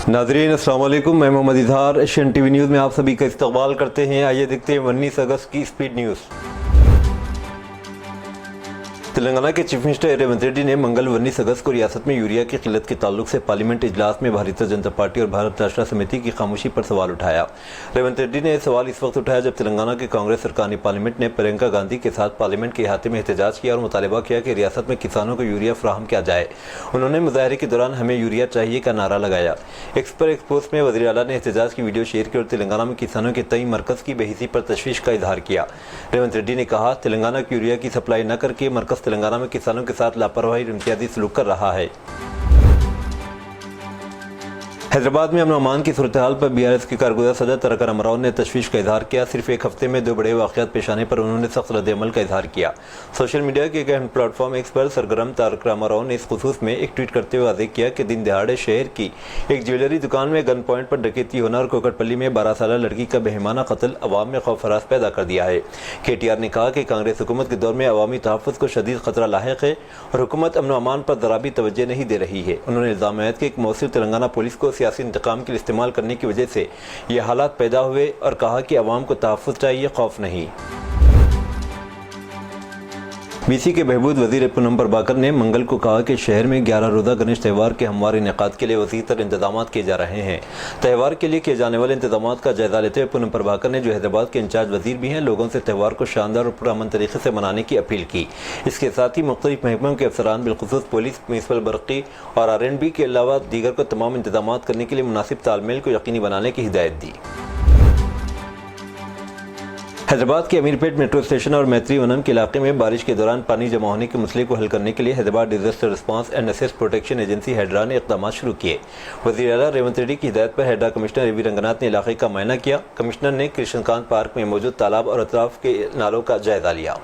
नाज़रीन अस्सलाम वालेकुम, मैं Mohammad Izhar Asian TV news में आप सभी का इस्तकबाल करते हैं। आइए देखते हैं 19 अगस्त की स्पीड न्यूज़। तेलंगाना के चीफ मिनिस्टर रेवंत रेड्डी ने मंगल 19 अगस्त को रियासत में यूरिया की किल्लत के ताल्लुक से पार्लियामेंट इजलास में भारतीय जनता पार्टी और भारत राष्ट्र समिति की खामोशी पर सवाल उठाया। रेवंत रेड्डी ने सवाल इस वक्त उठाया जब तेलंगाना की कांग्रेस सरकार पार्लियामेंट ने प्रियंका गांधी के साथ पार्लियामेंट के अहाते में एहतजाज किया और मुतालबा किया कि रियासत में किसानों को यूरिया फराहम किया जाए। उन्होंने मुजाहरे के दौरान हमें यूरिया चाहिए का नारा लगाया। एक्स पर एक्सपोज में वज़ीर आला ने एहतजाज की वीडियो शेयर की और तेलंगाना में किसानों के तई मरकज़ की बेहिसी पर तशवीश का इजहार किया। रेवंत रेड्डी ने कहा, तेलंगाना को यूरिया की सप्लाई न करके मरकज़ तेलंगाना में किसानों के साथ लापरवाही और इम्तियाजी सलूक कर रहा है। हैदराबाद में अमन अमान की सूरत हाल पर BRS के कारगुज़र सदर तारक रामाराव ने तशवीश का इजहार किया। सिर्फ एक हफ्ते में 2 बड़े वाक़यात पेश आने पर उन्होंने सख्त रद्द-ए-अमल का इजहार किया। सोशल मीडिया के एक अहम प्लेटफॉर्म एक्स पर सरगर्म तारक रामाराव ने इस खुसूस में एक ट्वीट करते हुए वाज़ेह किया कि दिन दहाड़े शहर की एक ज्वेलरी दुकान में गन पॉइंट पर डकैती होना और कोकटपल्ली में 12 साल लड़की का बेहिमाना कत्ल अवाम में खौफ फराज पैदा कर दिया है। KTR ने कहा कि कांग्रेस हुकूमत के दौर में अवामी तहफ़्फ़ुज़ को शदीद खतरा लाहिक़ है और हुकूमत अमन अमान पर ज़रा भी तवज्जो नहीं दे रही है। उन्होंने इल्ज़ाम लगाया कि एक मौसूल तेलंगाना पुलिस को सियासी इंतकाम के इस्तेमाल करने की वजह से ये हालात पैदा हुए और कहा कि अवाम को तहफ़्फ़ुज़ चाहिए, खौफ नहीं। BC के बहबूद वज़ीर पूनम प्रभाकर ने मंगल को कहा कि शहर में 11 रोज़ा गणेश त्यौहार के हमवार इनेकाद के लिए वसीअ तर इंतजाम किए जा रहे हैं। त्यौहार के लिए किए जाने वाले इंतजाम का जायजा लेते हुए पूनम प्रभाकर ने, जो हैदराबाद के इंचार्ज वज़ीर भी हैं, लोगों से त्यौहार को शानदार और पुरअमन तरीके से मनाने की अपील की। इसके साथ ही मुख्तलिफ महकमों के अफसरान बिलखुसूस पुलिस, म्युनिसिपल बरक़ी और R&B के अलावा दीगर को तमाम इंतजाम करने के लिए मुनासिब तालमेल को यकीनी बनाने की हिदायत दी। हैदराबाद के अमीरपेट मेट्रो स्टेशन और मैत्री वनम के इलाके में बारिश के दौरान पानी जमा होने के मसले को हल करने के लिए Hyderabad disaster response and asset protection agency Hydra ने इक़दाम शुरू किए। वज़ीर आला रेवंत रेड्डी की हिदायत पर हैदरा कमिश्नर AV रंगनाथ ने इलाके का मुआयना किया। कमिश्नर ने कृष्णकांत पार्क में मौजूद तालाब और अतराफ के नालों का जायजा लिया।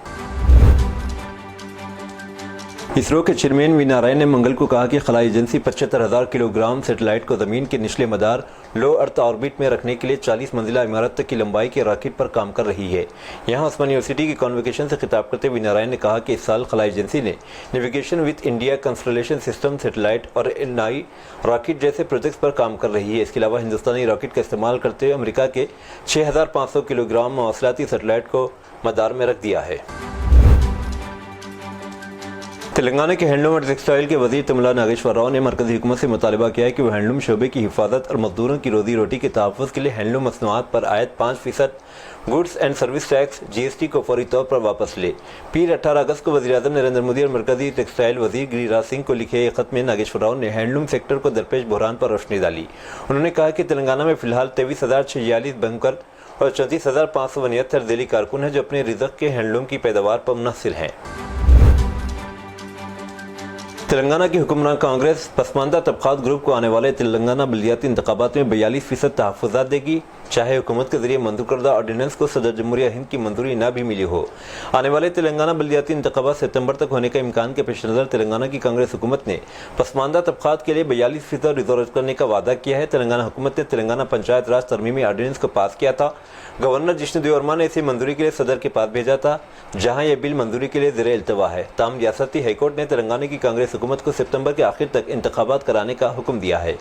इसरो के चेयरमैन वी नारायण ने मंगल को कहा कि खलाई एजेंसी 75,000 किलोग्राम सैटेलाइट को ज़मीन के निचले मदार लो अर्थ ऑर्बिट में रखने के लिए 40 मंजिला इमारत तक की लंबाई के रॉकेट पर काम कर रही है। यहाँ उस्मान यूनिवर्सिटी की कॉन्वोकेशन से खिताब करते हुए नारायण ने कहा कि इस साल खलाई एजेंसी ने navigation with India constellation system satellite और NI रॉकेट जैसे प्रोजेक्ट्स पर काम कर रही है। इसके अलावा हिंदुस्तानी रॉकेट का इस्तेमाल करते हुए अमेरिका के 6,500 किलोग्राम मवासलाती सैटेलाइट को मदार में रख दिया है। तेलंगाना के हैंडलूम और टेक्सटाइल के वज़ीर तमिला नागेश्वर राव ने मरकज़ी हुकूमत से मुतालबा किया है कि वह हैंडलूम शोबे की हिफाजत और मजदूरों की रोजी रोटी के तहफ़्फ़ुज़ के लिए हैंडलूम मसनूआत पर आयद 5% goods and service tax GST को फौरी तौर पर वापस ले। पीर 18 अगस्त को वज़ीर-ए-आज़म नरेंद्र मोदी और मरकज़ी टेक्सटाइल वज़ीर गिरिराज सिंह को लिखे एक ख़त में नागेश्वर राव ने हैंडलूम सेक्टर को दरपेश बहरान पर रोशनी डाली। उन्होंने कहा कि तेलंगाना में फ़िलहाल 23,046 बैंकर और 34,569 ज़ैली कारकुन हैं जो अपने रिज़्क़ के हैंडलूम की पैदावार पर मुनहसिर हैं। तेलंगाना की हुक्मरान कांग्रेस पसमानदा तबक़ात ग्रुप को आने वाले तेलंगाना बल्दियाती इंतखाबात में 42% तहफ़्फ़ुज़ात देगी, चाहे हुकूमत के जरिए मंजूर करदा ऑर्डिनेंस को सदर जमहूरिया हिंद की मंजूरी न भी मिली हो। आने वाले तेलंगाना बल्दियाती इंतखाबात सितंबर तक होने का इम्कान के पेश नज़र तेलंगाना की कांग्रेस हुकूमत ने पसमानदा तबक़ात के लिए 42% रिजर्व करने का वादा किया है। तेलंगाना हुकूमत ने तेलंगाना पंचायत राज तरमीमी ऑर्डिनेंस को पास किया था। गवर्नर जिष्णु देवर्मा ने इसे मंजूरी के लिए सदर के पास भेजा था, जहाँ यह बिल मंजूरी के लिए ज़ेरे इल्तवा है। ताहम रियासती हाईकोर्ट ने तेलंगाना की कांग्रेस हुकूमत को सितंबर के आखिर तक इंतखाबात कराने का हुक्म दिया है।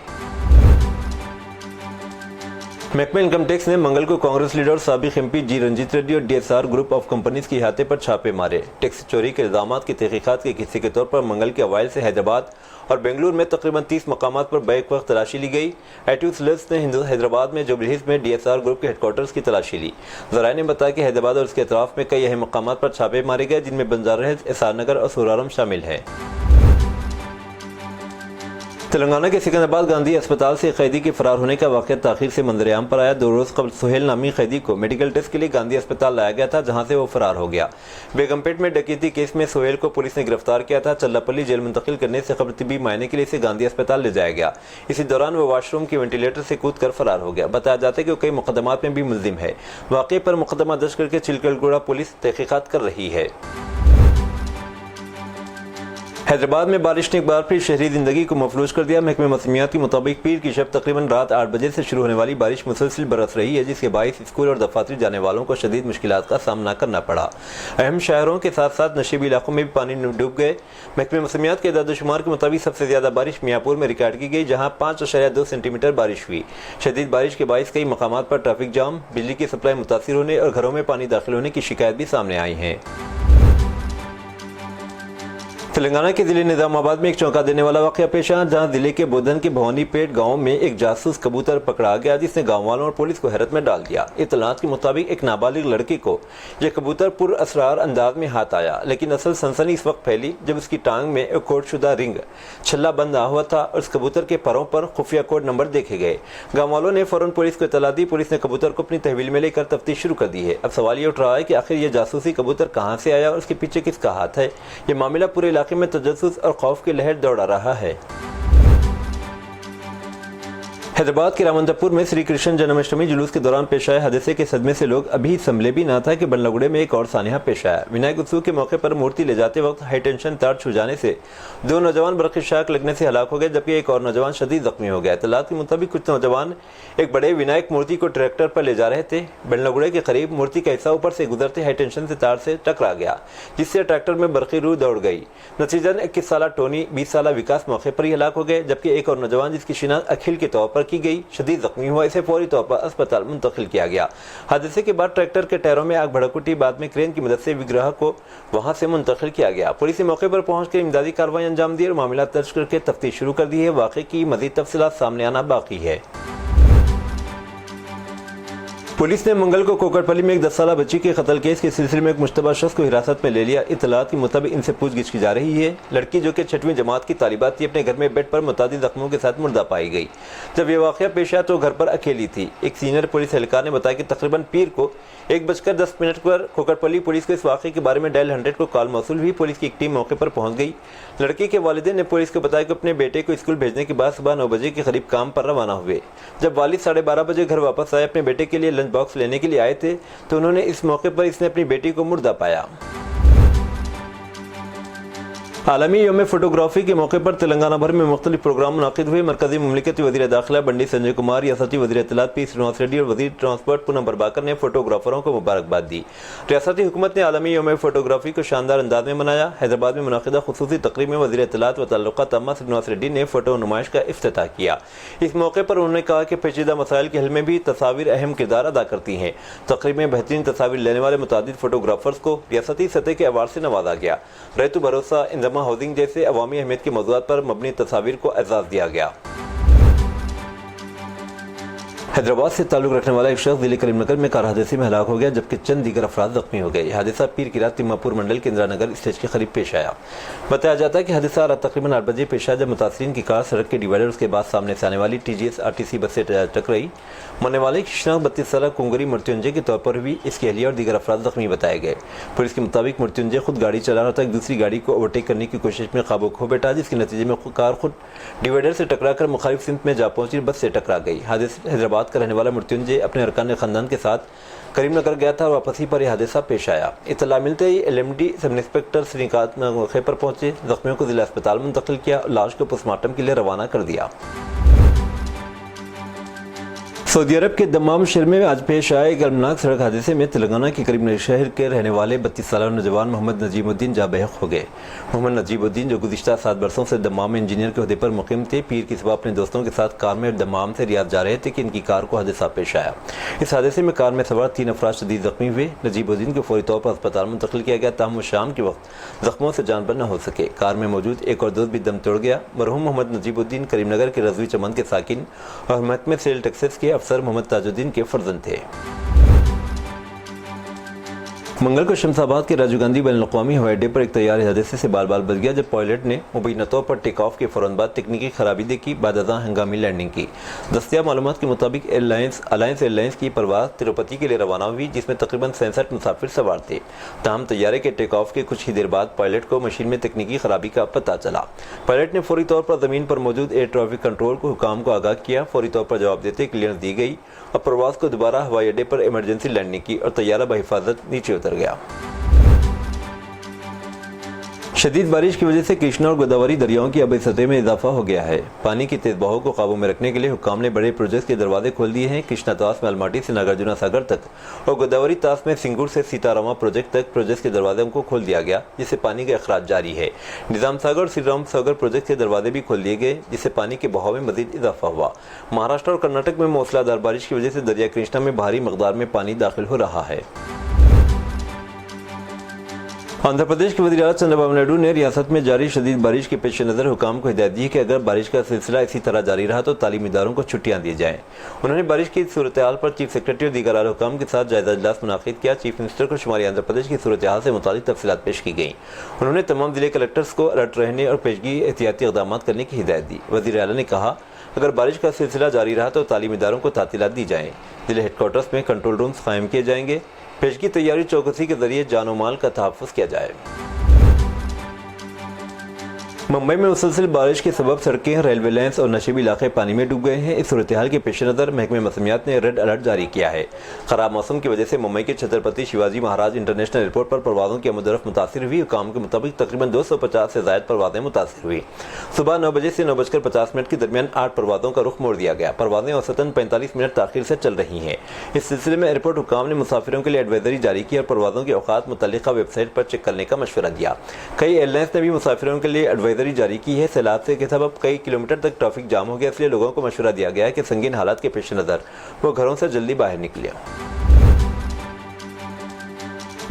महकमा इनकम टैक्स ने मंगल को कांग्रेस लीडर और साबिक MP G रंजीत रेड्डी और DSR ग्रुप ऑफ कंपनीज के अहाते पर छापे मारे। टैक्स चोरी के इल्जामात की तहकीकात के हिस्से के तौर पर मंगल के अवाइल से हैदराबाद और बेंगलुरु में तकरीबन 30 मकामात पर बैक वक्त तलाशी ली गई। एट्यूसलेस ने हैदराबाद में जुबली हिल्स में DSR ग्रुप के हेडक्वार्टर्स की तलाशी ली। ज़राए ने बताया कि हैदराबाद और उसके अतराफ में कई अहम मकामात पर छापे मारे गए, जिनमें बंजारा हिल्स, SR नगर और सूरारम शामिल है। तेलंगाना के सिकंदराबाद गांधी अस्पताल से कैदी के फरार होने का वाक़या ताख़ीर से मंजर-ए-आम पर आया। 2 रोज़ कबल सुहेल नामी कैदी को मेडिकल टेस्ट के लिए गांधी अस्पताल लाया गया था, जहां से वो फरार हो गया। बेगमपेट में डकैती केस में सुहेल को पुलिस ने गिरफ्तार किया था। चल्लापल्ली जेल मुंतकिल करने से कबल तिब्बी मायने के लिए इसे गांधी अस्पताल ले जाया गया। इसी दौरान वो वाशरूम के वेंटिलेटर से कूद कर फरार हो गया। बताया जाता है कि वो कई मुकदमात में भी मुलजिम है। वाक़े पर मुकदमा दर्ज करके चिलकलगुड़ा पुलिस तहकीकात कर रही है। حیدرآباد میں بارش نے ایک بار پھر شہری زندگی کو مفلوج کر دیا۔ محکمہ موسمیات کے مطابق پیر کی شب تقریباً رات 8 بجے سے شروع ہونے والی بارش مسلسل برس رہی ہے، جس کے باعث اسکول اور دفاتر جانے والوں کو شدید مشکلات کا سامنا کرنا پڑا۔ اہم شہروں کے ساتھ ساتھ نشیبی علاقوں میں بھی پانی ڈوب گئے۔ محکمہ موسمیات کے اعداد و شمار کے مطابق سب سے زیادہ بارش میاں پور میں ریکارڈ کی گئی، جہاں 5.2 سینٹی میٹر بارش ہوئی۔ شدید بارش کے باعث کئی مقامات پر ٹریفک جام، بجلی کی سپلائی متاثر ہونے اور گھروں میں پانی داخل ہونے کی شکایت بھی سامنے آئی ہیں۔ تلنگانہ کے ضلع نظام آباد میں ایک چونکا دینے والا واقعہ پیش آیا، جہاں ضلع کے بودن کے بھوانی پیٹ گاؤں میں ایک جاسوس کبوتر پکڑا گیا، جس نے گاؤں والوں اور پولیس کو حیرت میں ڈال دیا۔ اطلاعات کے مطابق ایک نابالغ لڑکی کو یہ کبوتر پر اسرار انداز میں ہاتھ آیا، لیکن اصل سنسنی اس وقت پھیلی جب اس کی ٹانگ میں ایک کوڈ شدہ رنگ چھلا بند نہ ہوا تھا اور اس کبوتر کے پروں پر خفیہ کوڈ نمبر دیکھے گئے۔ گاؤں والوں نے فوراً پولیس کو اطلاع دی۔ پولیس نے کبوتر کو اپنی تحویل میں لے کر تفتیش شروع کر دی ہے۔ اب سوال یہ اٹھ رہا ہے کہ آخر یہ جاسوسی کبوتر کہاں سے آیا اور اس کے پیچھے کس کا ہاتھ ہے؟ یہ معاملہ پورے علاقے میں تجسس اور خوف کی لہر دوڑا رہا ہے۔ حیدرآباد کے رامندپور میں سری کرشن جنم اشٹمی جلوس کے دوران پیش آئے حادثے کے صدمے سے لوگ ابھی سنبھلے بھی نہ تھا کہ بنلگڑے میں ایک اور سانحہ پیش آیا۔ ونائک اتسو کے موقع پر مورتی لے جاتے وقت ہائی ٹینشن تار چھو جانے سے 2 نوجوان برقی شاک لگنے سے ہلاک ہو گئے، جبکہ ایک اور نوجوان شدید زخمی ہو گیا۔ اطلاعات کے مطابق کچھ نوجوان ایک بڑے ونائک مورتی کو ٹریکٹر پر لے جا رہے تھے۔ بنلگڑے کے قریب مورتی کا حصہ اوپر سے گزرتے ہائی ٹینشن سے تار سے ٹکرا گیا، جس سے ٹریکٹر میں برقی روح دوڑ گئی۔ نتیجتاً 21 سالہ ٹونی، 20 سالہ وکاس موقع پر ہی ہلاک ہو گئے، جبکہ ایک اور نوجوان جس کی شناخت اکھل کے طور پر کی گئی شدید زخمی ہوا، اسے فوری طور پر اسپتال منتقل کیا گیا۔ حادثے کے بعد ٹریکٹر کے ٹائروں میں آگ بھڑک اٹھی، بعد میں کرین کی مدد سے وگرہ کو وہاں سے منتقل کیا گیا۔ پولیس نے موقع پر پہنچ کر امدادی کارروائی انجام دی اور معاملہ درج کر کے تفتیش شروع کر دی ہے۔ واقعے کی مزید تفصیلات سامنے آنا باقی ہے۔ پولیس نے منگل کو کوکڑپلی میں ایک 10 سالہ بچی کے قتل کیس کے سلسلے میں ایک مشتبہ شخص کو حراست میں لے لیا۔ اطلاعات کے مطابق ان سے پوچھ گچھ کی جا رہی ہے۔ لڑکی جو کہ 6ویں جماعت کی طالبات تھی، اپنے گھر میں بیڈ پر متعدد زخموں کے ساتھ مردہ پائی گئی۔ جب یہ واقعہ پیش آیا تو گھر پر اکیلی تھی۔ ایک سینئر پولیس اہلکار نے بتایا کہ تقریباً پیر کو 1:10 پر کوکڑپلی پولیس کو اس واقعے کے بارے میں ڈائل 100 کو کال موصول ہوئی۔ پولیس کی ایک ٹیم موقع پر پہنچ گئی۔ لڑکی کے والدین نے پولیس کو بتایا کہ اپنے بیٹے کو اسکول بھیجنے کے بعد صبح 9 بجے کے قریب کام پر روانہ ہوئے۔ جب والد 12:30 بجے گھر واپس آئے، اپنے بیٹے کے لیے لنچ باکس لینے کے لیے آئے تھے تو انہوں نے اس موقع پر اس نے اپنی بیٹی کو مردہ پایا۔ عالمی یوم فوٹوگرافی کے موقع پر تلنگانہ بھر میں مختلف پروگرام منعقد ہوئے۔ مرکزی مملکتی وزیر داخلہ بنڈی سنجے کمار، ریاستی وزیر اطلاعات پی سرینواس ریڈی اور وزیر ٹرانسپورٹ پونم پربھاکر نے فوٹوگرافروں کو مبارکباد دی۔ ریاستی حکومت نے عالمی یوم فوٹوگرافی کو شاندار انداز میں منایا۔ حیدرآباد میں منعقدہ خصوصی تقریب میں وزیر اطلاعات و تعلقات عامہ سرینواس ریڈی نے فوٹو نمائش کا افتتاح کیا۔ اس موقع پر انہوں نے کہا کہ پیچیدہ مسائل کے حل میں بھی تصاویر اہم کردار ادا کرتی ہیں۔ تقریب میں بہترین تصاویر لینے والے متعدد فوٹوگرافرز کو ریاستی سطح کے ایوارڈ سے نوازا گیا۔ ریتو بھروسہ، انضمام ہاؤسنگ جیسے عوامی اہمیت کے موضوعات پر مبنی تصاویر کو اعزاز دیا گیا۔ حیدرآباد سے تعلق رکھنے والا ایک شخص ضلع کریم نگر میں کار حادثے میں ہلاک ہو گیا، جبکہ چند دیگر افراد زخمی ہو گئے۔ یہ حادثہ پیر کی رات تماپور منڈل کے اندرا نگر اسٹیج کے قریب پیش آیا۔ بتایا جاتا ہے کہ حادثہ رات تقریباً 8 بجے پیش آیا، جب متاثرین کی کار سڑک کے ڈیوائیڈر اس کے بعد سامنے سے آنے والی TGS RTC بس سے ٹکرائی۔ مرنے والے کی شناخت 32 سالہ کنگری مرتیونجے کے طور پر ہوئی۔ اس کی اہلیہ اور دیگر افراد زخمی بتائے گئے۔ پولیس کے مطابق مرتیونجے خود گاڑی چلا رہا تھا، ایک دوسری گاڑی کو اوورٹیک کرنے کی کوشش میں قابو کھو بیٹھا، جس کے نتیجے میں کار خود ڈیوائیڈر سے ٹکرا کر مخالف سمت میں جا پہنچی، بس سے ٹکرا گئی۔ حیدرآباد کا رہنے والا مرتیونجے اپنے ارکان خاندان کے ساتھ کریم نگر گیا تھا اور واپسی پر یہ حادثہ پیش آیا۔ اطلاع ملتے ہی LMD سب انسپکٹر سرینکانت موقع پر پہنچے، زخمیوں کو ضلع اسپتال منتقل کیا اور لاش کو پوسٹ مارٹم کے لیے روانہ کر دیا۔ سعودی عرب کے دمام شہر میں آج پیش آئے ایک المناک سڑک حادثے میں تلنگانہ کے کریم نگر شہر کے رہنے والے 32 سالہ نوجوان محمد نجیب الدین جاں بحق ہو گئے۔ محمد نجیب الدین جو گزشتہ 7 برسوں سے دمام میں انجینئر کے عہدے پر مقیم تھے، پیر کی صبح اپنے دوستوں کے ساتھ کار میں دمام سے ریاض جا رہے تھے کہ ان کی کار کو حادثہ پیش آیا۔ اس حادثے میں کار میں سوار 3 افراد شدید زخمی ہوئے۔ نجیب الدین کو فوری طور پر اسپتال منتقل کیا گیا، تاہم وہ شام کے وقت زخموں سے جان بر نہ ہو سکے۔ کار میں موجود ایک اور دوست بھی دم توڑ گیا۔ مرحوم محمد نجیب الدین کریم نگر کے رضوی چمن کے ساکن اور محکمہ سیل ٹیکسز کے افسر محمد تاج الدین کے فرزند تھے۔ منگل کو شمس آباد کے راجیو گاندھی بین الاقوامی ہوائی اڈے پر ایک طیارے حادثے سے بال بال بچ گیا، جب پائلٹ نے مبینہ طور پر ٹیک آف کے فوراً بعد تکنیکی خرابی دیکھی، بعد ازاں ہنگامی لینڈنگ کی۔ دستیاب معلومات کے مطابق الائنس ایئر لائنس کی پرواز تروپتی کے لیے روانہ ہوئی، جس میں تقریباً 67 مسافر سوار تھے۔ تاہم طیارے کے ٹیک آف کے کچھ ہی دیر بعد پائلٹ کو مشین میں تکنیکی خرابی کا پتہ چلا۔ پائلٹ نے فوری طور پر زمین پر موجود ایئر ٹریفک کنٹرول کو حکام کو آگاہ کیا، فوری طور پر جواب دیتے کلیئرنس دی گئی اور پرواز کو دوبارہ ہوائی اڈے پر ایمرجنسی لینڈنگ کی اور طیارہ بحفاظت نیچے اتر گیا۔ शदीद बारिश की वजह से कृष्णा और गोदावरी दरियाओं की आबी सतह में इजाफा हो गया है। पानी की तेज बहाव को काबू में रखने के लिए हुक्काम ने बड़े प्रोजेक्ट के दरवाजे खोल दिए हैं। कृष्णा तास में अलमाटी से नागार्जुना सागर तक और गोदावरी तास में सिंगूर से सीतारामा प्रोजेक्ट तक प्रोजेक्ट के दरवाजों को खोल दिया गया, जिससे पानी का अखराज जारी है। निजाम सागर और श्री राम सागर प्रोजेक्ट के दरवाजे भी खोल दिए गए, जिससे पानी के बहाव में मजीद इजाफा हुआ। महाराष्ट्र और कर्नाटक में मूसलाधार बारिश की वजह से दरिया कृष्णा में भारी मकदार में पानी दाखिल हो रहा है। आंध्र प्रदेश के वज़ीर आज़म चंद्रबाबू नायडू ने रियासत में जारी शदीद बारिश के पेश नज़र हुकाम को हिदायत दी कि अगर बारिश का सिलसिला इसी तरह जारी रहा तो तालीमी इदारों को छुट्टियां दी जाएं। उन्होंने बारिश की सूरत हाल पर चीफ सेक्रेटरी और दीगर आला हुकाम के साथ जायजा इजलास मुनाकिद किया। चीफ मिनिस्टर को शुमारी आंध्र प्रदेश की सूरत हाल से मुतालिक तफसीलात पेश की गई। उन्होंने तमाम जिले कलेक्टर्स को अलर्ट रहने और पेशगी एहतियाती इक़दाम करने की हिदायत दी। वज़ीर आला ने कहा, अगर बारिश का सिलसिला जारी रहा तो तालीमी इदारों को तातीलात दी जाएँ। जिले हेडक्वार्टर्स में कंट्रोल रूम्स कायम किए जाएंगे। पेशगी तैयारी चौकसी के जरिए जान माल का तहफ़्फ़ुज़ किया जाए। मुंबई में मुसलसल बारिश के सबब सड़कें, रेलवे लाइन्स और नशीबी इलाके पानी में डूब गए हैं। इस सूरत हाल के पेश नज़र महकमे मौसमियात ने रेड अलर्ट जारी किया है। खराब मौसम की वजह से मुंबई के छत्रपति शिवाजी महाराज इंटरनेशनल एयरपोर्ट पर परवाज़ों की आमदोरफ्त मुतासिर हुई। हुकाम के मुताबिक तकरीबन 250 से ज़ायद परवाज़ें मुतासिर हुई। सुबह 9 बजे से 9:50 के दरमियान 8 परवाज़ों का रुख मोड़ दिया गया। परवाज़ें औसतन 45 मिनट ताख़ीर से चल रही हैं। इस सिलसिले में एयरपोर्ट हुकाम ने मुसाफिरों के लिए एडवाइजरी जारी की और परवाज़ों के औकात मुतल्लिका वेबसाइट पर चेक करने का मशवरा दिया। कई एयरलाइंस ने भी मुसाफिरों के लिए एडवाइजरी जारी की है। सैलाब से के सबब कई किलोमीटर तक ट्रैफिक जाम हो गया, इसलिए लोगों को मशवरा दिया गया है कि संगीन हालात के पेश नज़र वो घरों से जल्दी बाहर निकले।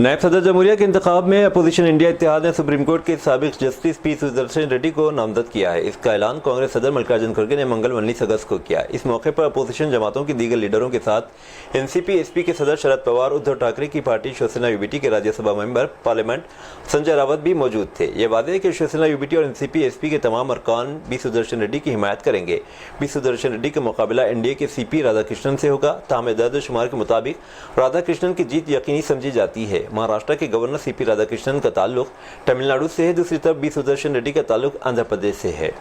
नायब सदर जमहूरिया के इंतखाब में अपोजिशन इंडिया इत्तेहाद ने सुप्रीम कोर्ट के साबिक जस्टिस पी सुदर्शन रेड्डी को नामजद किया है। इसका ऐलान कांग्रेस सदर मल्लिकार्जुन खड़गे ने मंगल 19 अगस्त को किया। इस मौके पर अपोजिशन जमातों के दीगर लीडरों के साथ एनसीपी एसपी के सदर शरद पवार, उद्धव ठाकरे की पार्टी शिवसेना यूबीटी के राज्यसभा मेंबर पार्लियामेंट संजय रावत भी मौजूद थे। ये वादे है कि शिवसेना यूबीटी और एनसीपी एसपी के तमाम अरकान बी सुदर्शन रेड्डी की हिमायत करेंगे। बी सुदर्शन रेड्डी का मुकाबला एनडीए के सीपी राधाकृष्णन से होगा। ताहम दर्द शुमार के मुताबिक राधाकृष्णन की जीत यकीनी समझी जाती है। महाराष्ट्र के गवर्नर सीपी राधाकृष्णन का ताल्लुक तमिलनाडु से है, दूसरी तरफ बी सुदर्शन रेड्डी का ताल्लुक आंध्र प्रदेश से है।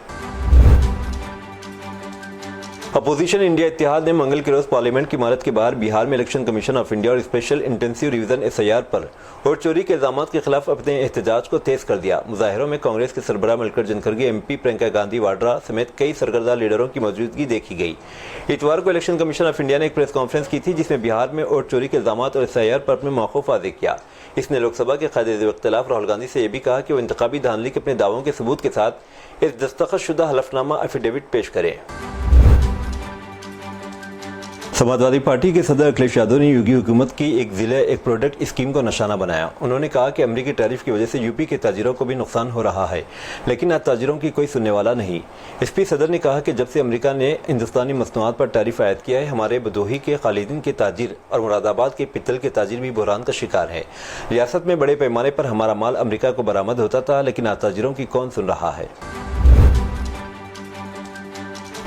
अपोजिशन इंडिया इत्तेहाद ने मंगल के रोज पार्लियामेंट की इमारत के बाहर बिहार में इलेक्शन कमीशन ऑफ इंडिया और स्पेशल इंटेंसिव रिवीजन एसआईआर पर वोट चोरी के इल्जाम के खिलाफ अपने एहतजाज को तेज कर दिया। मुजाहिरों में कांग्रेस के सरबराह मल्लिकार्जुन खड़गे, एमपी प्रियंका गांधी वाड्रा समेत कई सरगर्दा लीडरों की मौजूदगी देखी गई। इतवार को इलेक्शन कमीशन ऑफ इंडिया ने एक प्रेस कॉन्फ्रेंस की थी, जिसमें बिहार में वोट चोरी के इल्जाम और एसआईआर पर अपने मौक़िफ़ वाज़ेह किया। इसने लोकसभा के कायदे इख्तिलाफ राहुल गांधी से यह भी कहा कि वो इंतखाबी धांधली के अपने दावों के सबूत के साथ इस दस्तखतशुदा हलफनामा एफिडेविट पेश करें। समाजवादी पार्टी के सदर अखिलेश यादव ने योगी हुकूमत की एक जिले एक प्रोडक्ट स्कीम को निशाना बनाया। उन्होंने कहा कि अमरीकी टैरिफ की वजह से यूपी के ताजिरों को भी नुकसान हो रहा है, लेकिन आज ताजिरों की कोई सुनने वाला नहीं। एसपी सदर ने कहा कि जब से अमेरिका ने हिंदुस्तानी मसनूआत पर टैरिफ आयद किया है, हमारे बदोही के खालिदीन के ताजिर और मुरादाबाद के पित्तल के ताजिर भी बहरान का शिकार है। रियासत में बड़े पैमाने पर हमारा माल अमरीका को बरामद होता था, लेकिन आज ताजिरों की कौन सुन रहा है।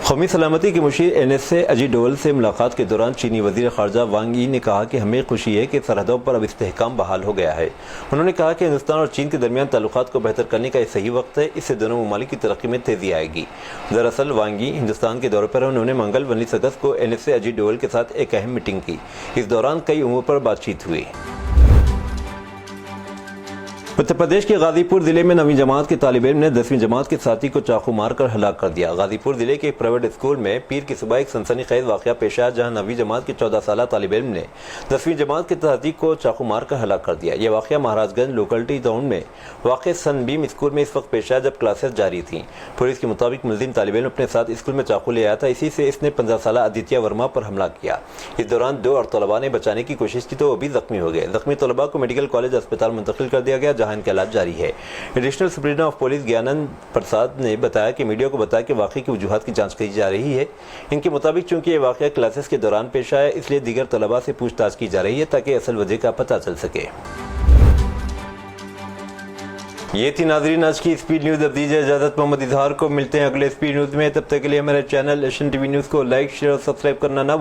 कौमी सलामती के मुशीर एनएसए अजीत डोवल से मुलाकात के दौरान चीनी वजीर खारजा वांग यी ने कहा कि हमें खुशी है कि सरहदों पर अब इस्तेहकाम बहाल हो गया है। उन्होंने कहा कि हिंदुस्तान और चीन के दरमियान ताल्लुकात को बेहतर करने का सही वक्त है, इससे दोनों ममालिक की तरक्की में तेजी आएगी। दरअसल वांग यी हिंदुस्तान के दौरे पर उन्होंने मंगल 19 अगस्त को एनएसए अजीत डोवल के साथ एक अहम मीटिंग की। इस दौरान कई उमूर पर बातचीत हुई। उत्तर प्रदेश के गाजीपुर जिले में 9वीं जमात के तालिब इल्म ने 10वीं जमात के साथी को चाकू मारकर हलाक कर दिया। गाजीपुर जिले के एक प्राइवेट स्कूल में पीर की सुबह एक सनसनीखेज वाकया पेश आया, जहां 9वीं जमात के 14 साला तालिब इल्म ने 10वीं जमात के साथी को चाकू मारकर हलाक कर दिया। यह वाकया महाराजगंज लोकलिटी टाउन में वाक़ सनबीम स्कूल में इस वक्त पेश आया जब क्लासेस जारी थीं। पुलिस के मुताबिक मुलजिम तालिब इल्म अपने साथ स्कूल में चाकू ले आया था। इसी से इसने 15 साला आदित्य वर्मा पर हमला किया। इस दौरान 2 और तलबा ने बचाने की कोशिश की तो वो भी जख्मी हो गए। जख्मी तलबा को मेडिकल कॉलेज अस्पताल मुंतकिल कर दिया गया, जहाँ इनका इलाज जारी है। Additional superintendent of police Gyanand Prasad ने बताया कि मीडिया को बताया कि वाकई की वजूहात की जांच की जा रही है। इनके मुताबिक चूंकि ये वाकया क्लासेस के दौरान पेश आया, इसलिए दीगर तलबा से पूछताछ की जा रही है ताकि असल वजह का पता चल सके। ये थी नाजरीन आज की स्पीड न्यूज़। अब दीजिए इजाजत, मोहम्मद इजहार को। मिलते हैं अगले स्पीड न्यूज़ में। तब तक के लिए हमारे चैनल एशियन टीवी न्यूज़ को लाइक, शेयर और सब्सक्राइब करना ना